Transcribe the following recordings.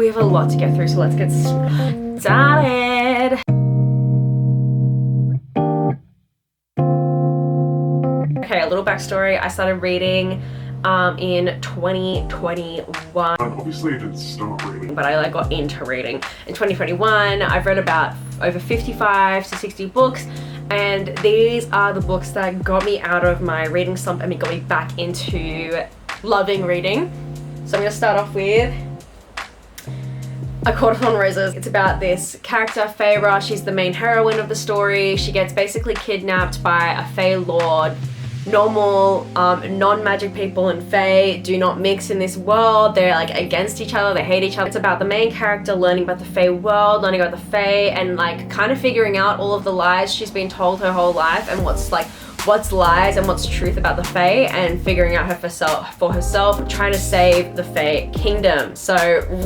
we have a lot to get through, so let's get started. Okay, a little backstory. I started reading in 2021. Obviously I didn't start reading, but I got into reading in 2021. I've read about over 55 to 60 books, and these are the books that got me out of my reading slump and got me back into loving reading. So I'm gonna start off with A Court of Thorn and Roses. It's about this character, Feyre. She's the main heroine of the story. She gets basically kidnapped by a Fey lord. Normal, non-magic people and Fae do not mix in this world. They're like against each other, they hate each other. It's about the main character learning about the Fae world, learning about the Fae, and like kind of figuring out all of the lies she's been told her whole life, and what's lies and what's truth about the Fae, and figuring out for herself, trying to save the Fae kingdom. So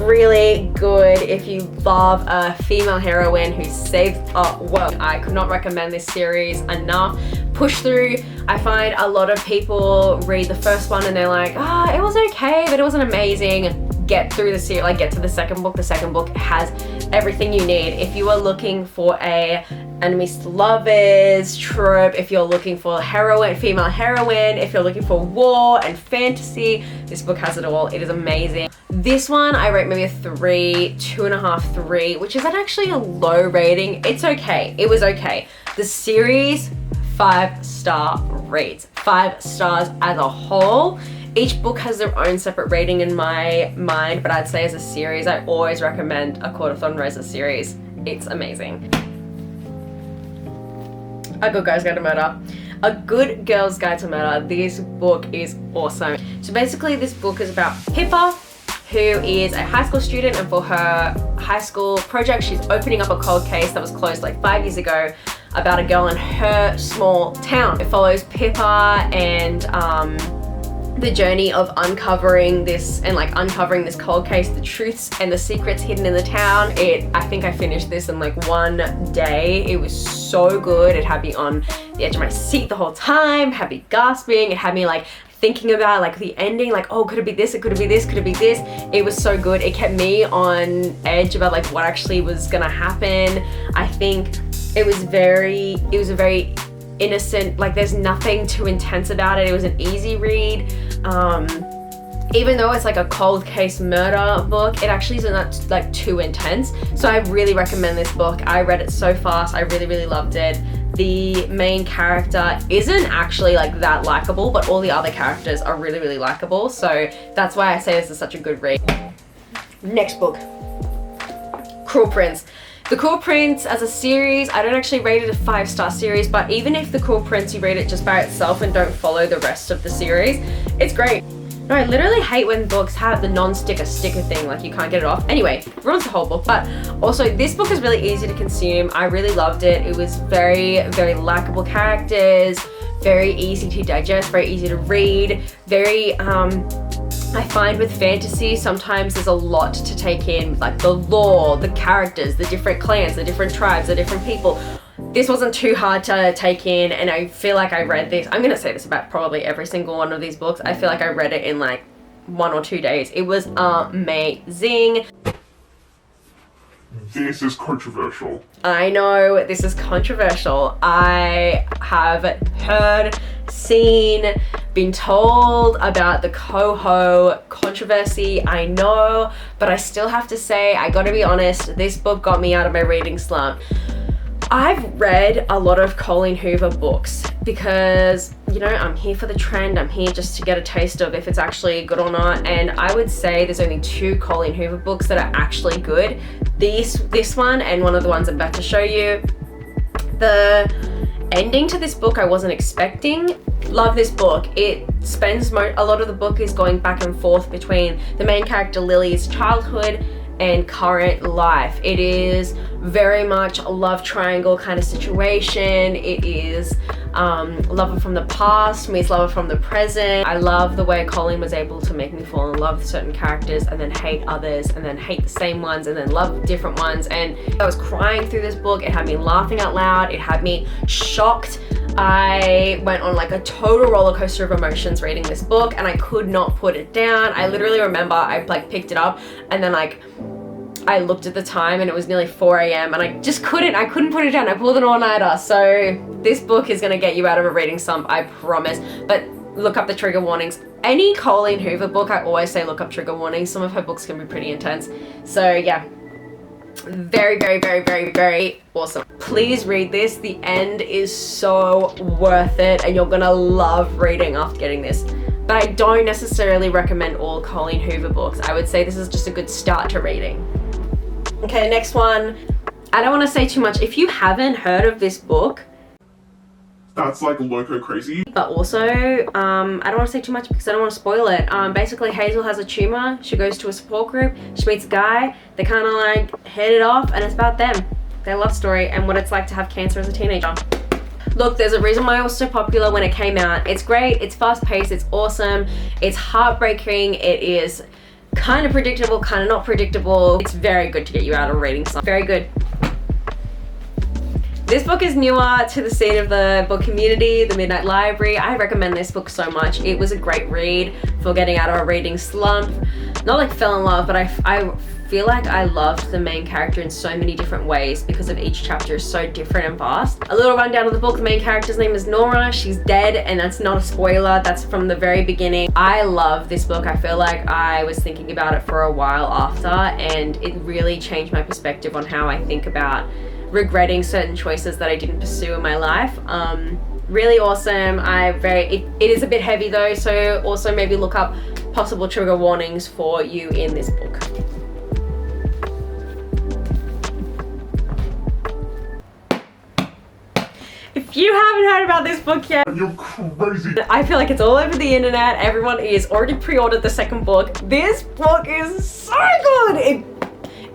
really good if you love a female heroine who saves a world. I could not recommend this series enough. Push through. I find a lot of people read the first one and they're like, it was okay, but it wasn't amazing. Get through the series, like get to the second book. The second book has everything you need. If you are looking for a enemies to lovers trope, if you're looking for a female heroine, if you're looking for war and fantasy, this book has it all. It is amazing. This one I rate maybe a 3, 2.5, 3, which isn't actually a low rating. It's okay. It was okay. The series, 5-star reads. 5 stars as a whole. Each book has their own separate rating in my mind, but I'd say as a series, I always recommend A Court of Thorn and Roses series. It's amazing. A Good Girl's Guide to Murder. A Good Girl's Guide to Murder. This book is awesome. So basically this book is about Pippa, who is a high school student, and for her high school project, she's opening up a cold case that was closed like 5 years ago about a girl in her small town. It follows Pippa and the journey of uncovering this cold case, the truths and the secrets hidden in the town. I think I finished this in like one day. It was so good. It had me on the edge of my seat the whole time, had me gasping. It had me like thinking about like the ending, like, oh, could it be this? It could it be this? Could it be this? It was so good. It kept me on edge about like what actually was gonna happen. I think it was a very innocent, like there's nothing too intense about it. It was an easy read. Even though it's like a cold case murder book, it actually isn't like too intense. So I really recommend this book. I read it so fast. I really, really loved it. The main character isn't actually like that likable, but all the other characters are really, really likable. So that's why I say this is such a good read. Next book, Cruel Prince. The Cruel Prince as a series, I don't actually rate it a 5-star series, but even if The Cruel Prince, you read it just by itself and don't follow the rest of the series, it's great. No, I literally hate when books have the non-sticker sticker thing, like you can't get it off. Anyway, ruins the whole book, but also this book is really easy to consume. I really loved it. It was very, very likable characters, very easy to digest, very easy to read, very, I find with fantasy, sometimes there's a lot to take in, like the lore, the characters, the different clans, the different tribes, the different people. This wasn't too hard to take in, and I feel like I read this, I'm gonna say this about probably every single one of these books, I feel like I read it in like 1 or 2 days. It was amazing. This is controversial. I know this is controversial. I have heard, seen, been told about the Coho controversy, I know, but I still have to say, I gotta be honest, this book got me out of my reading slump. I've read a lot of Colleen Hoover books because, you know, I'm here for the trend. I'm here just to get a taste of if it's actually good or not. And I would say there's only 2 Colleen Hoover books that are actually good. This one and one of the ones I'm about to show you. The ending to this book I wasn't expecting. Love this book. It spends a lot of the book is going back and forth between the main character Lily's childhood and current life. It is very much a love triangle kind of situation. It is lover from the past meets lover from the present. I love the way Colleen was able to make me fall in love with certain characters and then hate others and then hate the same ones and then love different ones. And I was crying through this book. It had me laughing out loud. It had me shocked. I went on like a total roller coaster of emotions reading this book and I could not put it down. I literally remember I like picked it up and then like I looked at the time and it was nearly 4 a.m. and I couldn't put it down. I pulled an all-nighter. So this book is gonna get you out of a reading slump, I promise. But look up the trigger warnings. Any Colleen Hoover book, I always say look up trigger warnings. Some of her books can be pretty intense. So yeah, very, very, very, very, very awesome. Please read this. The end is so worth it and you're gonna love reading after getting this. But I don't necessarily recommend all Colleen Hoover books. I would say this is just a good start to reading. Okay, next one. I don't want to say too much. If you haven't heard of this book, That's like loco crazy. but also, I don't want to say too much because I don't want to spoil it. Basically, Hazel has a tumor. She goes to a support group. She meets a guy. They kind of like hit it off, and it's about them, their love story, and what it's like to have cancer as a teenager. Look, there's a reason why it was so popular when it came out. It's great, it's fast-paced, it's awesome, it's heartbreaking, it is kind of predictable, kind of not predictable. It's very good to get you out of reading slump. Very good. This book is newer to the scene of the book community, the Midnight Library. I recommend this book so much. It was a great read for getting out of a reading slump. Not like fell in love, but I feel like I loved the main character in so many different ways because of each chapter is so different and vast. A little rundown of the book. The main character's name is Nora. She's dead, and that's not a spoiler. That's from the very beginning. I love this book. I feel like I was thinking about it for a while after, and it really changed my perspective on how I think about regretting certain choices that I didn't pursue in my life. Really awesome. It is a bit heavy though, so also maybe look up possible trigger warnings for you in this book. If you haven't heard about this book yet, You're crazy. I feel like it's all over the internet. Everyone is already pre-ordered the second book. This book is so good.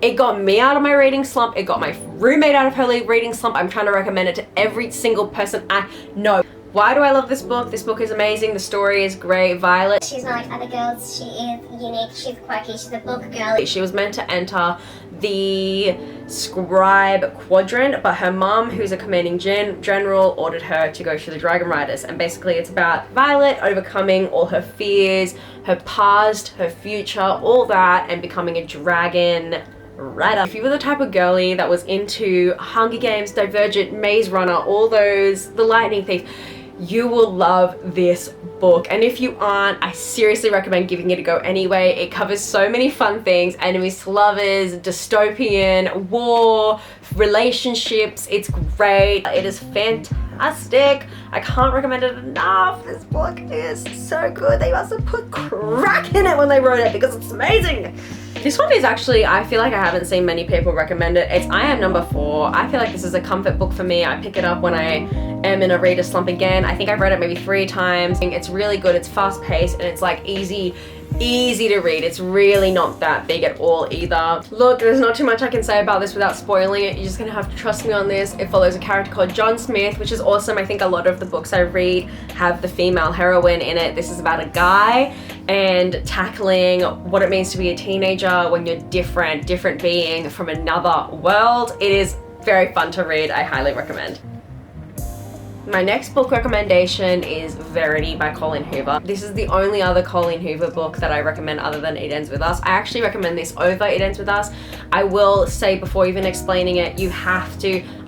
It got me out of my reading slump. It got my roommate out of her reading slump. I'm trying to recommend it to every single person I know. Why do I love this book? This book is amazing. The story is great. Violet, She's not like other girls. She is unique. She's quirky. She's a book girl. she was meant to enter the scribe quadrant, but her mom, who's a commanding general, ordered her to go to the Dragon Riders. And basically it's about Violet overcoming all her fears, her past, her future, all that, and becoming a dragon rider. If you were the type of girly that was into Hunger Games, Divergent, Maze Runner, all those, The Lightning Thief, you will love this book. And if you aren't, I seriously recommend giving it a go anyway. It covers so many fun things: enemies to lovers, dystopian, war, relationships. It's great. It is fantastic. I can't recommend it enough. This book is so good. They must have put crack in it when they wrote it because it's amazing. This one is actually, I feel like I haven't seen many people recommend it. I am number 4. I feel like this is a comfort book for me. I pick it up when I am in a reader slump again. I think I've read it maybe 3 times. It's really good. It's fast paced and it's like easy to read. It's really not that big at all either. Look, there's not too much I can say about this without spoiling it. You're just gonna have to trust me on this. It follows a character called John Smith, which is awesome. I think a lot of the books I read have the female heroine in it. This is about a guy and tackling what it means to be a teenager when you're different being from another world. It is very fun to read. I highly recommend. My next book recommendation is Verity by Colleen Hoover. This is the only other Colleen Hoover book that I recommend other than It Ends With Us. I actually recommend this over It Ends With Us. I will say before even explaining it,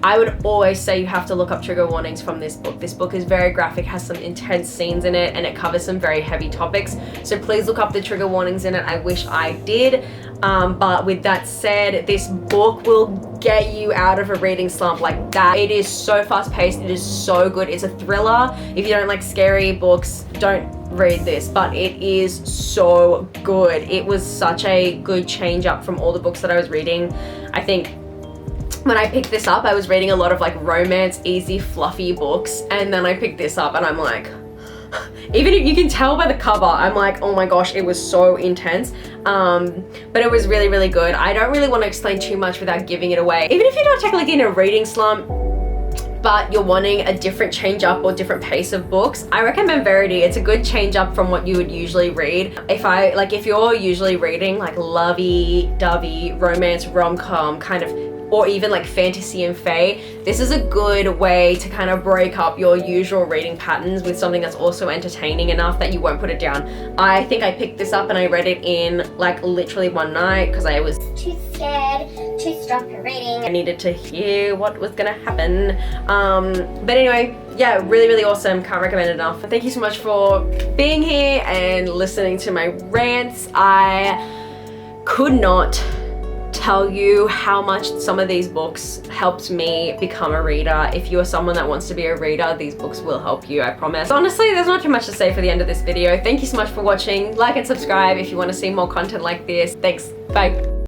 I would always say you have to look up trigger warnings from this book. This book is very graphic, has some intense scenes in it, and it covers some very heavy topics. So please look up the trigger warnings in it. I wish I did. But with that said, this book will get you out of a reading slump like that. It is so fast paced. It is so good. It's a thriller. If you don't like scary books, don't read this, but it is so good. It was such a good change up from all the books that I was reading. I think when I picked this up, I was reading a lot of like romance, easy, fluffy books, and then I picked this up and I'm like, even if you can tell by the cover, I'm like, oh my gosh, it was so intense. But it was really, really good. I don't really want to explain too much without giving it away. Even if you're not technically in a reading slump, but you're wanting a different change up or different pace of books, I recommend Verity. It's a good change up from what you would usually read. If you're usually reading like lovey-dovey romance rom-com kind of or even like fantasy and fae, this is a good way to kind of break up your usual reading patterns with something that's also entertaining enough that you won't put it down. I think I picked this up and I read it in like literally one night because I was too scared to stop reading. I needed to hear what was gonna happen. But anyway, yeah, really awesome. Can't recommend it enough. Thank you so much for being here and listening to my rants. I could not tell you how much some of these books helped me become a reader. If you are someone that wants to be a reader, these books will help you, I promise. Honestly, there's not too much to say for the end of this video. Thank you so much for watching. Like and subscribe if you want to see more content like this. Thanks. Bye.